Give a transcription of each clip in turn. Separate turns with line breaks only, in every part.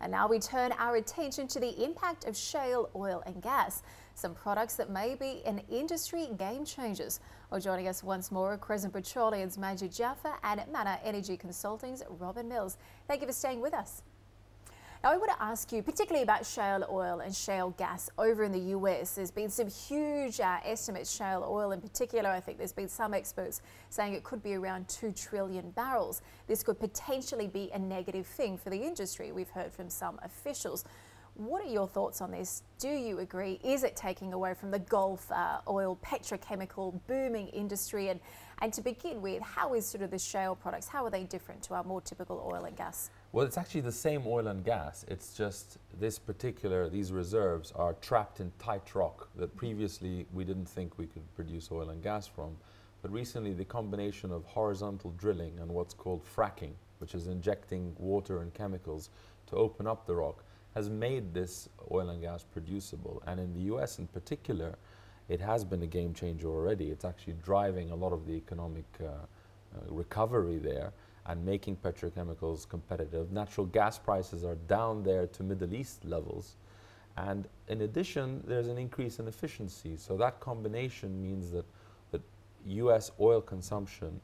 And now we turn our attention to the impact of shale oil and gas, some products that may be an industry game changers. Well, joining us once more, Crescent Petroleum's Majad Jafar and Manaar Energy Consulting's Robin Mills. Thank you for staying with us. Now, I want to ask you particularly about shale oil and shale gas over in the US. There's been some huge estimates, shale oil in particular. I think there's been some experts saying it could be around 2 trillion barrels. This could potentially be a negative thing for the industry. We've heard from some officials. What are your thoughts on this? Do you agree? Is it taking away from the Gulf oil petrochemical booming industry? And to begin with, how is sort of the shale products, how are they different to our more typical oil and gas?
Well, it's actually the same oil and gas. It's just these reserves are trapped in tight rock that previously we didn't think we could produce oil and gas from. But recently the combination of horizontal drilling and what's called fracking, which is injecting water and chemicals to open up the rock, has made this oil and gas producible. And in the US in particular, it has been a game changer already. It's actually driving a lot of the economic recovery there and making petrochemicals competitive. Natural gas prices are down there to Middle East levels. And in addition, there's an increase in efficiency. So that combination means that US oil consumption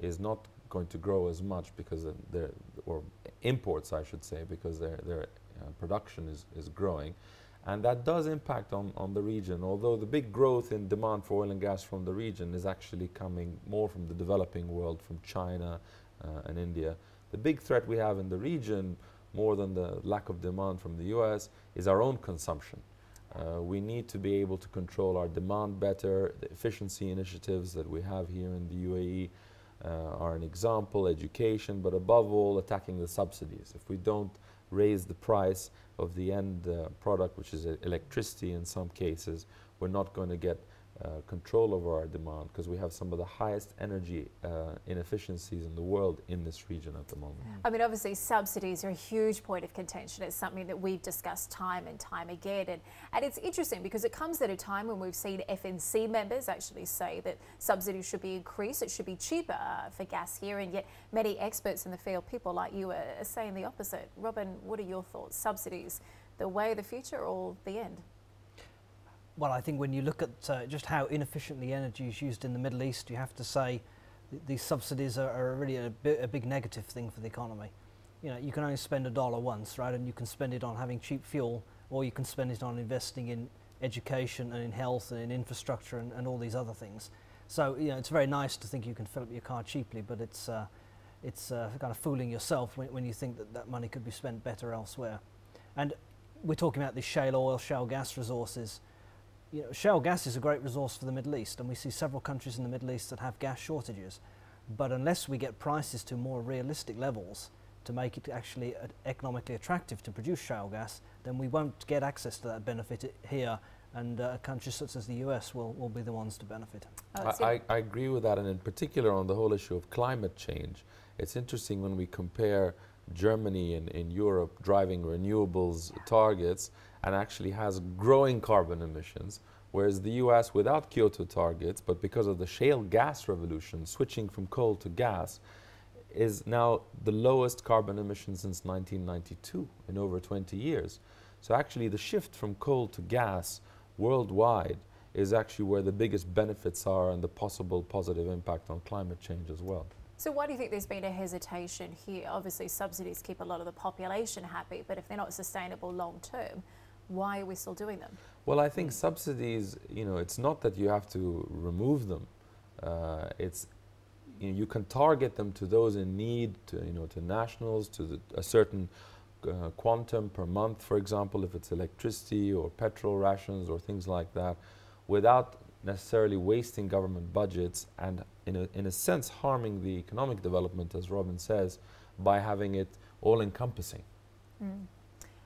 is not going to grow as much because or imports, I should say, because their production is growing. And that does impact on the region, although the big growth in demand for oil and gas from the region is actually coming more from the developing world, from China and India. The big threat we have in the region, more than the lack of demand from the US, is our own consumption. We need to be able to control our demand better. The efficiency initiatives that we have here in the UAE are an example, education, but above all, attacking the subsidies. If we don't raise the price of the end product, which is electricity in some cases, we're not going to get control over our demand, because we have some of the highest energy inefficiencies in the world in this region at the moment.
I mean, obviously subsidies are a huge point of contention. It's something that we've discussed time and time again, and it's interesting because it comes at a time when we've seen FNC members actually say that subsidies should be increased, it should be cheaper for gas here, and yet many experts in the field, people like you, are saying the opposite. Robin, what are your thoughts? Subsidies, the way of the future or the end?
Well, I think when you look at just how inefficiently energy is used in the Middle East, you have to say these subsidies are really a big negative thing for the economy. You know, you can only spend $1 once, right? And you can spend it on having cheap fuel, or you can spend it on investing in education and in health and in infrastructure and all these other things. So, you know, it's very nice to think you can fill up your car cheaply, but it's kind of fooling yourself when you think that money could be spent better elsewhere. And we're talking about the shale oil, shale gas resources. You know, shale gas is a great resource for the Middle East, and we see several countries in the Middle East that have gas shortages. But unless we get prices to more realistic levels to make it actually economically attractive to produce shale gas, then we won't get access to that benefit here, and countries such as the US will be the ones to benefit.
I agree with that, and in particular on the whole issue of climate change. It's interesting when we compare Germany in Europe driving renewables targets and actually has growing carbon emissions, whereas the US, without Kyoto targets, but because of the shale gas revolution, switching from coal to gas, is now the lowest carbon emissions since 1992 in over 20 years. So actually the shift from coal to gas worldwide is actually where the biggest benefits are and the possible positive impact on climate change as well.
So why do you think there's been a hesitation here? Obviously subsidies keep a lot of the population happy, but if they're not sustainable long term, why are we still doing them? Well,
I think subsidies, you know, it's not that you have to remove them. You can target them to those in need, to nationals, to a certain quantum per month, for example, if it's electricity or petrol rations or things like that, without necessarily wasting government budgets and in a sense harming the economic development, as Robin says, by having it all-encompassing.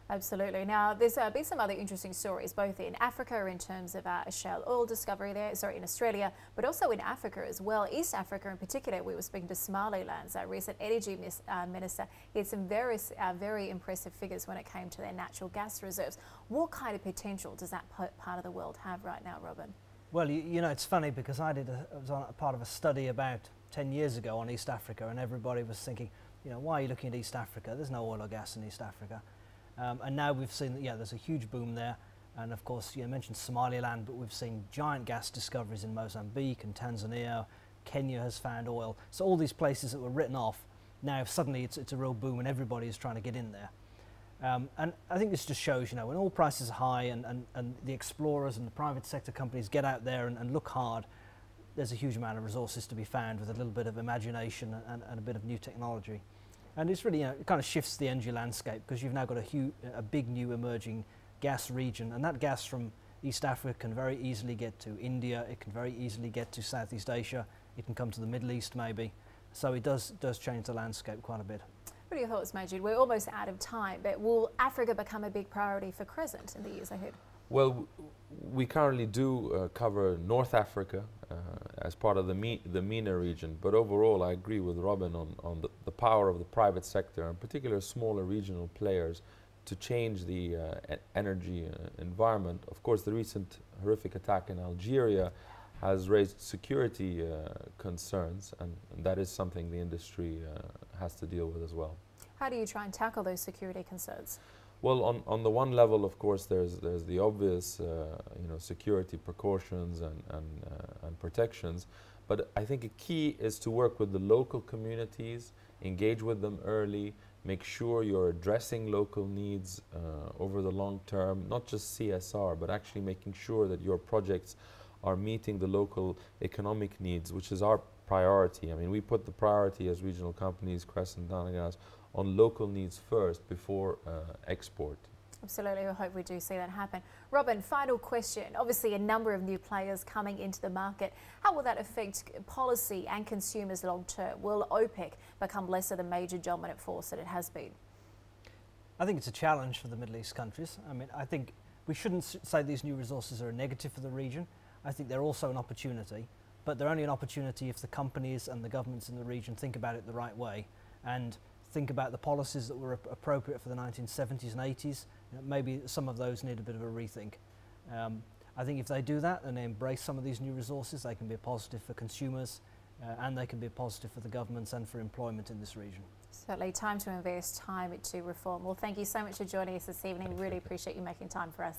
Absolutely. Now, there's been some other interesting stories, both in Africa in terms of a shale oil discovery there, in Australia, but also in Africa as well. East Africa in particular, we were speaking to Somaliland's recent energy minister. He had some very impressive figures when it came to their natural gas reserves. What kind of potential does that part of the world have right now, Robin?
Well, you know, it's funny because I was on a part of a study about 10 years ago on East Africa, and everybody was thinking, you know, why are you looking at East Africa? There's no oil or gas in East Africa. And now we've seen that, there's a huge boom there. And of course, you mentioned Somaliland, but we've seen giant gas discoveries in Mozambique and Tanzania. Kenya has found oil. So all these places that were written off, now suddenly it's a real boom and everybody is trying to get in there. And I think this just shows, when oil prices are high and the explorers and the private sector companies get out there and look hard, there's a huge amount of resources to be found with a little bit of imagination and a bit of new technology. And it's really, it kind of shifts the energy landscape because you've now got a big new emerging gas region, and that gas from East Africa can very easily get to India, it can very easily get to Southeast Asia, it can come to the Middle East maybe. So it does change the landscape quite a bit.
What are your thoughts, Majid? We're almost out of time, but will Africa become a big priority for Crescent in the years ahead?
Well, we currently do cover North Africa as part of the MENA region, but overall I agree with Robin on the power of the private sector, in particular smaller regional players, to change the energy environment. Of course, the recent horrific attack in Algeria has raised security concerns, and that is something the industry has to deal with as well.
How do you try and tackle those security concerns?
Well, on the one level, of course, there's the obvious, security precautions and protections. But I think a key is to work with the local communities, engage with them early, make sure you're addressing local needs over the long term, not just CSR, but actually making sure that your projects are meeting the local economic needs, which is our priority. I mean, we put the priority as regional companies, Crescent, Danagas, on local needs first before export.
Absolutely, I hope we do see that happen. Robin, final question. Obviously a number of new players coming into the market. How will that affect policy and consumers long term? Will OPEC become less of the major dominant force that it has been?
I think it's a challenge for the Middle East countries. I mean, I think we shouldn't say these new resources are a negative for the region. I think they're also an opportunity, but they're only an opportunity if the companies and the governments in the region think about it the right way and think about the policies that were appropriate for the 1970s and 80s. Maybe some of those need a bit of a rethink. I think if they do that and they embrace some of these new resources, they can be a positive for consumers and they can be a positive for the governments and for employment in this region.
Certainly time to invest, time to reform. Well, thank you so much for joining us this evening. Really appreciate you making time for us.